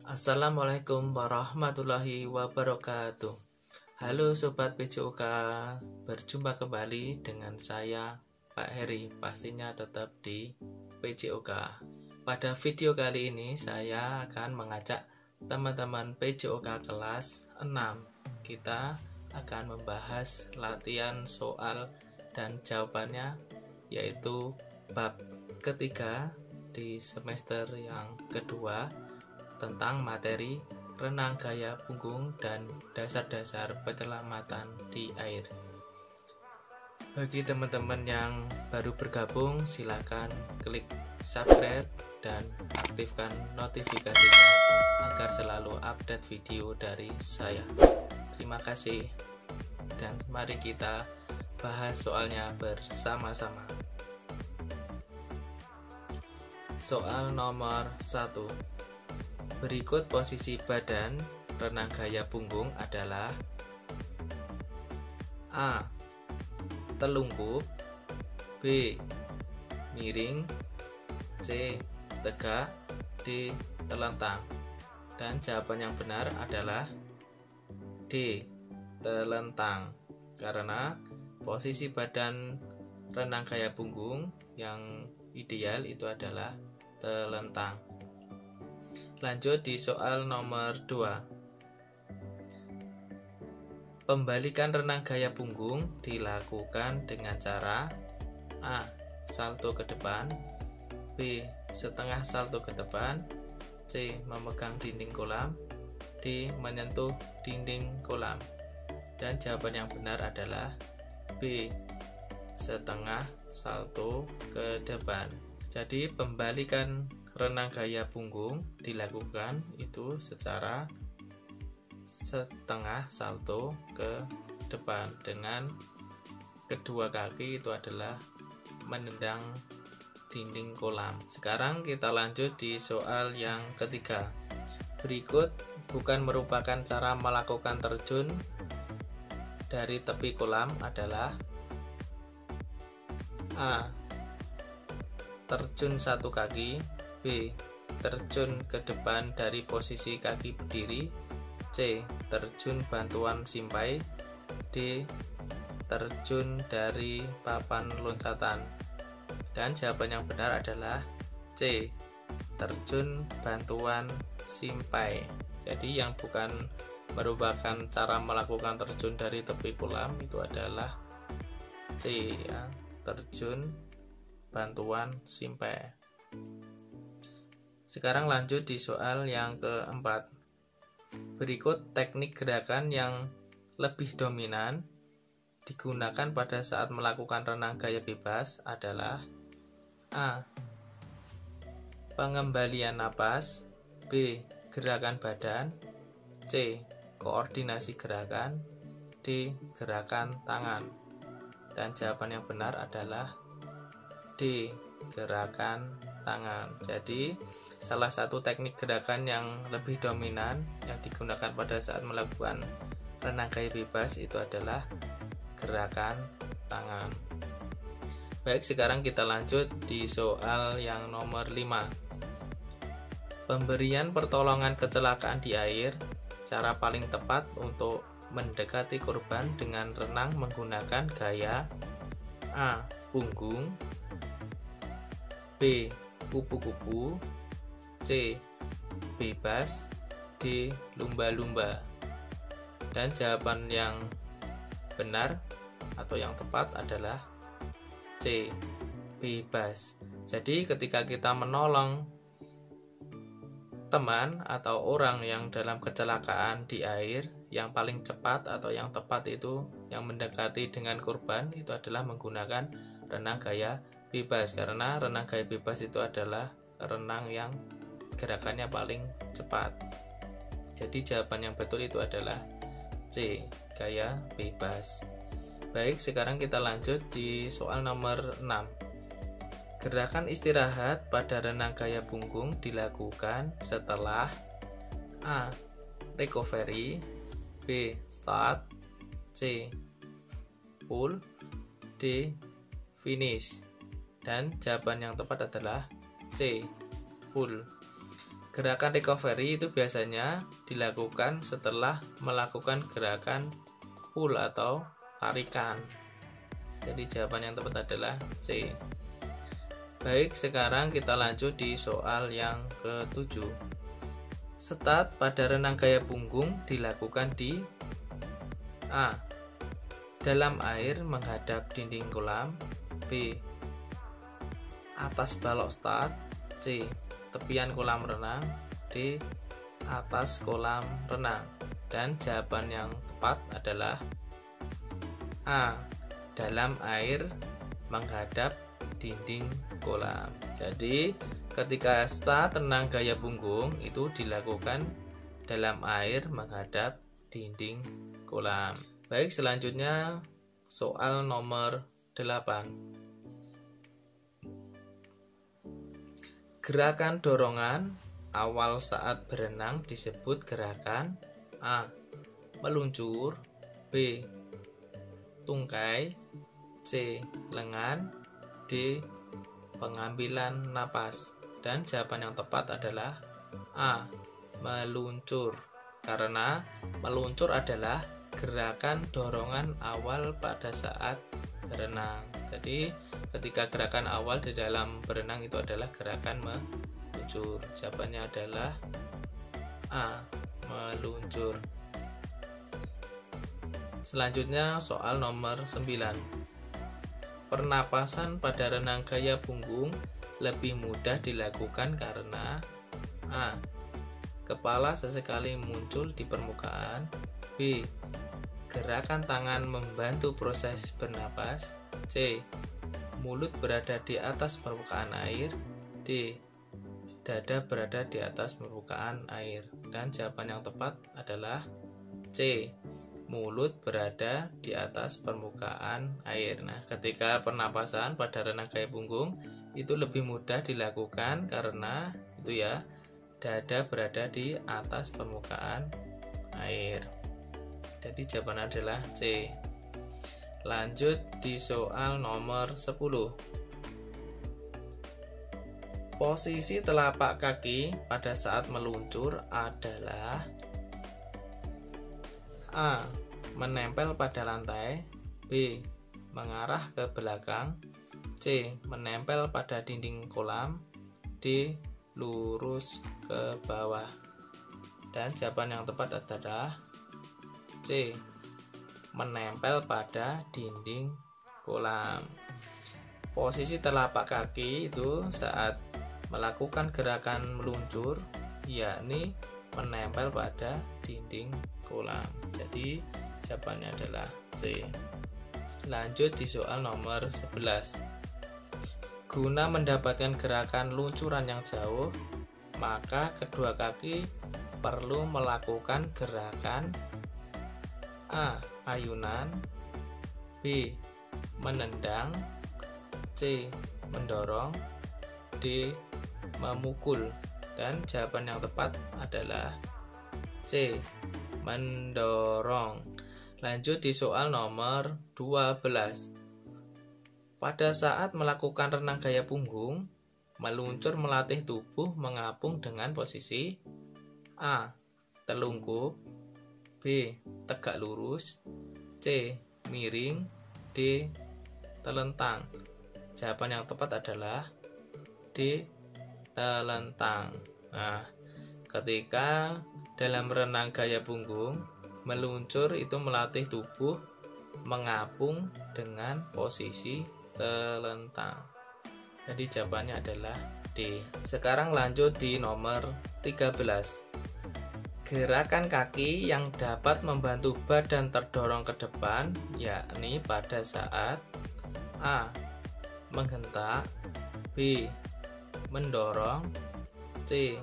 Assalamualaikum warahmatullahi wabarakatuh. Halo Sobat PJOK, berjumpa kembali dengan saya Pak Heri, pastinya tetap di PJOK. Pada video kali ini saya akan mengajak teman-teman PJOK kelas 6. Kita akan membahas latihan soal dan jawabannya, yaitu bab ketiga di semester yang kedua tentang materi renang gaya punggung dan dasar-dasar penyelamatan di air. Bagi teman-teman yang baru bergabung, silakan klik subscribe dan aktifkan notifikasinya agar selalu update video dari saya. Terima kasih, dan mari kita bahas soalnya bersama-sama. Soal nomor 1. Berikut posisi badan renang gaya punggung adalah: A. Telungkup, B. Miring, C. Tegak, D. Telentang. Dan jawaban yang benar adalah D. Telentang, karena posisi badan renang gaya punggung yang ideal itu adalah telentang. Lanjut di soal nomor 2. Pembalikan renang gaya punggung dilakukan dengan cara: A. Salto ke depan, B. Setengah salto ke depan, C. Memegang dinding kolam, D. Menyentuh dinding kolam. Dan jawaban yang benar adalah B. Setengah salto ke depan. Jadi pembalikan renang gaya punggung dilakukan itu secara setengah salto ke depan dengan kedua kaki itu adalah menendang dinding kolam. Sekarang kita lanjut di soal yang ketiga. Berikut bukan merupakan cara melakukan terjun dari tepi kolam adalah: A. Terjun satu kaki, B. Terjun ke depan dari posisi kaki berdiri, C. Terjun bantuan simpai, D. Terjun dari papan loncatan. Dan jawaban yang benar adalah C. Terjun bantuan simpai. Jadi yang bukan merupakan cara melakukan terjun dari tepi kolam itu adalah C, ya. Terjun bantuan simpai. Sekarang lanjut di soal yang keempat. Berikut teknik gerakan yang lebih dominan digunakan pada saat melakukan renang gaya bebas adalah: A. Pengembalian napas, B. Gerakan badan, C. Koordinasi gerakan, D. Gerakan tangan. Dan jawaban yang benar adalah D. Gerakan tangan. Jadi salah satu teknik gerakan yang lebih dominan yang digunakan pada saat melakukan renang gaya bebas itu adalah gerakan tangan. Baik, sekarang kita lanjut di soal yang nomor 5. Pemberian pertolongan kecelakaan di air. Cara paling tepat untuk mendekati korban dengan renang menggunakan gaya: A. Punggung, B. Kupu-kupu, C. Bebas, D. Lumba-lumba. Dan jawaban yang benar atau yang tepat adalah C. Bebas. Jadi ketika kita menolong teman atau orang yang dalam kecelakaan di air, yang paling cepat atau yang tepat itu yang mendekati dengan korban itu adalah menggunakan renang gaya bebas, karena renang gaya bebas itu adalah renang yang gerakannya paling cepat. Jadi jawaban yang betul itu adalah C, gaya bebas. Baik, sekarang kita lanjut di soal nomor 6. Gerakan istirahat pada renang gaya punggung dilakukan setelah: A. Recovery, B. Start, C. Pull, D. Finish. Dan jawaban yang tepat adalah C. Pull. Gerakan recovery itu biasanya dilakukan setelah melakukan gerakan pull atau tarikan. Jadi jawaban yang tepat adalah C. Baik, sekarang kita lanjut di soal yang ke-7. Start pada renang gaya punggung dilakukan di A. Dalam air menghadap dinding kolam. B. Atas balok start. C. Tepian kolam renang. D. Atas kolam renang. Dan jawaban yang tepat adalah A. Dalam air menghadap dinding kolam. Jadi ketika start renang gaya punggung itu dilakukan dalam air menghadap dinding kolam. Baik, selanjutnya soal nomor 8. Gerakan dorongan awal saat berenang disebut gerakan A. Meluncur. B. Tungkai. C. Lengan. D. Pengambilan napas. Dan jawaban yang tepat adalah A. Meluncur. Karena meluncur adalah gerakan dorongan awal pada saat berenang. Jadi ketika gerakan awal di dalam berenang itu adalah gerakan meluncur. Jawabannya adalah A. Meluncur. Selanjutnya soal nomor 9. Pernapasan pada renang gaya punggung lebih mudah dilakukan karena A. Kepala sesekali muncul di permukaan. B. Gerakan tangan membantu proses bernapas. C. Mulut berada di atas permukaan air. D. Dada berada di atas permukaan air. Dan jawaban yang tepat adalah C. Mulut berada di atas permukaan air. Nah, ketika pernapasan pada renang gaya punggung itu lebih mudah dilakukan karena itu ya, dada berada di atas permukaan air. Jadi jawaban adalah C. Lanjut di soal nomor 10. Posisi telapak kaki pada saat meluncur adalah A. Menempel pada lantai. B. Mengarah ke belakang. C. Menempel pada dinding kolam. D. Lurus ke bawah. Dan jawaban yang tepat adalah C. Menempel pada dinding kolam. Posisi telapak kaki itu saat melakukan gerakan meluncur yakni menempel pada dinding kolam. Jadi jawabannya adalah C. Lanjut di soal nomor 11. Guna mendapatkan gerakan luncuran yang jauh, maka kedua kaki perlu melakukan gerakan A. Ayunan. B. Menendang. C. Mendorong. D. Memukul. Dan jawaban yang tepat adalah C. Mendorong. Lanjut di soal nomor 12. Pada saat melakukan renang gaya punggung, meluncur melatih tubuh mengapung dengan posisi A. Telungkup. B. Tegak lurus. C. Miring. D. Telentang. Jawaban yang tepat adalah D. Telentang. Nah, ketika dalam renang gaya punggung, meluncur itu melatih tubuh mengapung dengan posisi telentang. Jadi jawabannya adalah D. Sekarang lanjut di nomor 13. Gerakan kaki yang dapat membantu badan terdorong ke depan yakni pada saat A. Menghentak. B. Mendorong. C.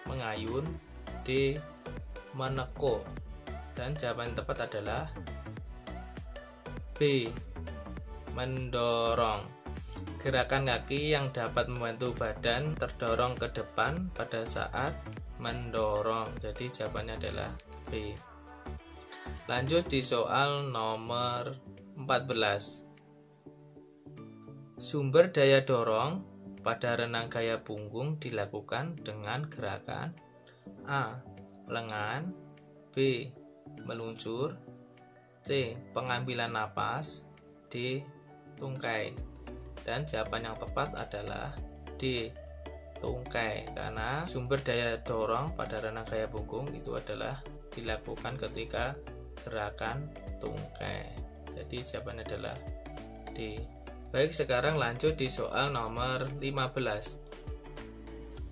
Mengayun. D. Menekuk. Dan jawaban yang tepat adalah B. Mendorong. Gerakan kaki yang dapat membantu badan terdorong ke depan pada saat mendorong. Jadi jawabannya adalah B. Lanjut di soal nomor 14. Sumber daya dorong pada renang gaya punggung dilakukan dengan gerakan A. Lengan, B. Meluncur, C. Pengambilan napas, D. Tungkai. Dan jawaban yang tepat adalah D. Tungkai, karena sumber daya dorong pada renang gaya punggung itu adalah dilakukan ketika gerakan tungkai. Jadi jawabannya adalah D. Baik, sekarang lanjut di soal nomor 15.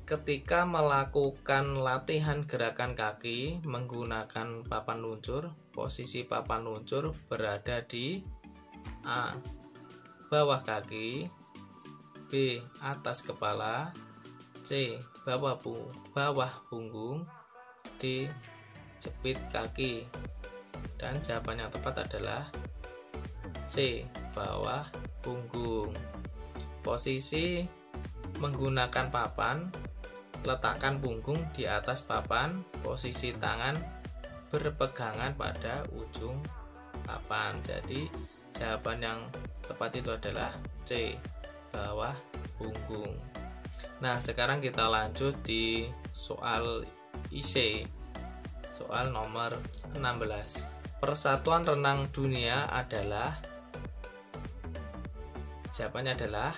Ketika melakukan latihan gerakan kaki menggunakan papan luncur, posisi papan luncur berada di A. Bawah kaki, B. Atas kepala, C. Bawah punggung, D. Jepit kaki. Dan jawaban yang tepat adalah C. Bawah punggung. Posisi menggunakan papan, letakkan punggung di atas papan, posisi tangan berpegangan pada ujung papan. Jadi jawaban yang tepat itu adalah C. Bawah punggung. Nah, sekarang kita lanjut di soal IC. Soal nomor 16. Persatuan Renang Dunia adalah, jawabannya adalah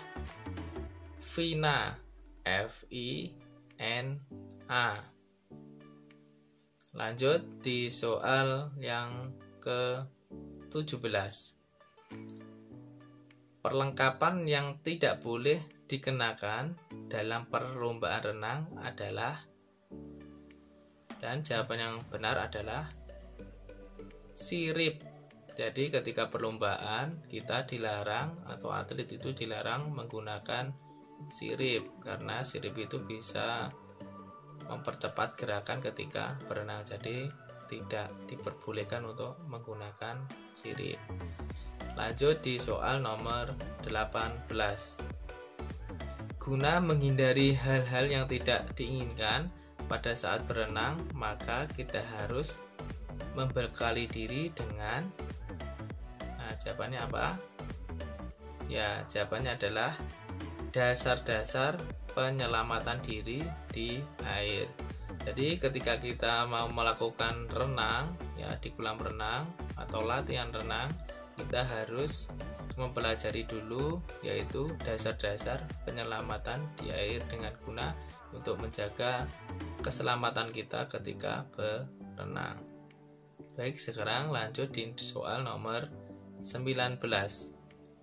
FINA, FINA. Lanjut di soal yang ke-17. Perlengkapan yang tidak boleh dikenakan dalam perlombaan renang adalah, dan jawaban yang benar adalah sirip. Jadi ketika perlombaan kita dilarang, atau atlet itu dilarang menggunakan sirip, karena sirip itu bisa mempercepat gerakan ketika berenang. Jadi tidak diperbolehkan untuk menggunakan sirip. Lanjut di soal nomor 18. Guna menghindari hal-hal yang tidak diinginkan pada saat berenang, maka kita harus membekali diri dengan, nah jawabannya apa? Ya, jawabannya adalah dasar-dasar penyelamatan diri di air. Jadi ketika kita mau melakukan renang ya di kolam renang atau latihan renang, kita harus mempelajari dulu yaitu dasar-dasar penyelamatan di air dengan guna untuk menjaga keselamatan kita ketika berenang. Baik, sekarang lanjut di soal nomor 19.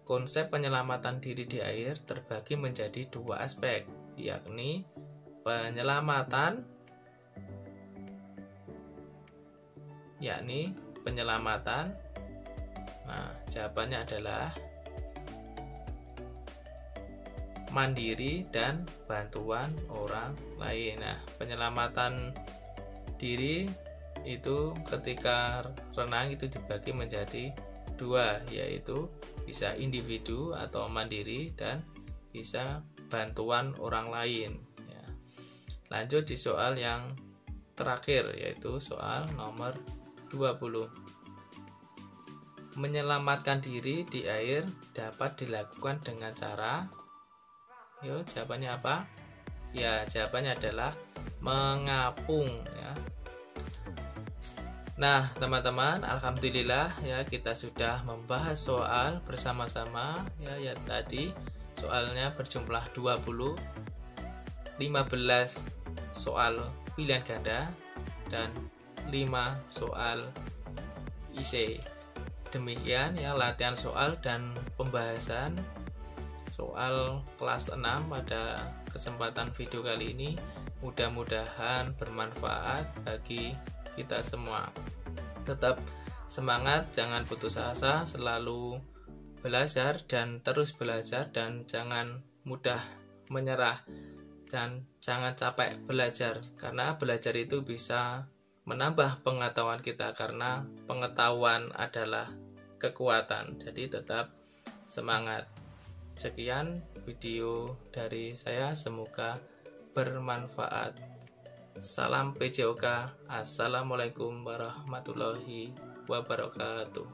Konsep penyelamatan diri di air terbagi menjadi dua aspek, yakni penyelamatan, nah jawabannya adalah mandiri dan bantuan orang lain. Nah, penyelamatan diri itu ketika renang itu dibagi menjadi dua, yaitu bisa individu atau mandiri dan bisa bantuan orang lain ya. Lanjut di soal yang terakhir, yaitu soal nomor 20. Menyelamatkan diri di air dapat dilakukan dengan cara, yuk jawabannya apa? Ya, jawabannya adalah mengapung ya. Nah, teman-teman, alhamdulillah ya kita sudah membahas soal bersama-sama ya tadi soalnya berjumlah 20, 15 soal pilihan ganda dan 5 soal IC. Demikian ya latihan soal dan pembahasan soal kelas 6 pada kesempatan video kali ini. Mudah-mudahan bermanfaat bagi kita semua. Tetap semangat, jangan putus asa, selalu belajar dan terus belajar, dan jangan mudah menyerah dan jangan capek belajar, karena belajar itu bisa menambah pengetahuan kita, karena pengetahuan adalah kekuatan. Jadi tetap semangat. Sekian video dari saya, semoga bermanfaat. Salam PJOK. Assalamualaikum warahmatullahi wabarakatuh.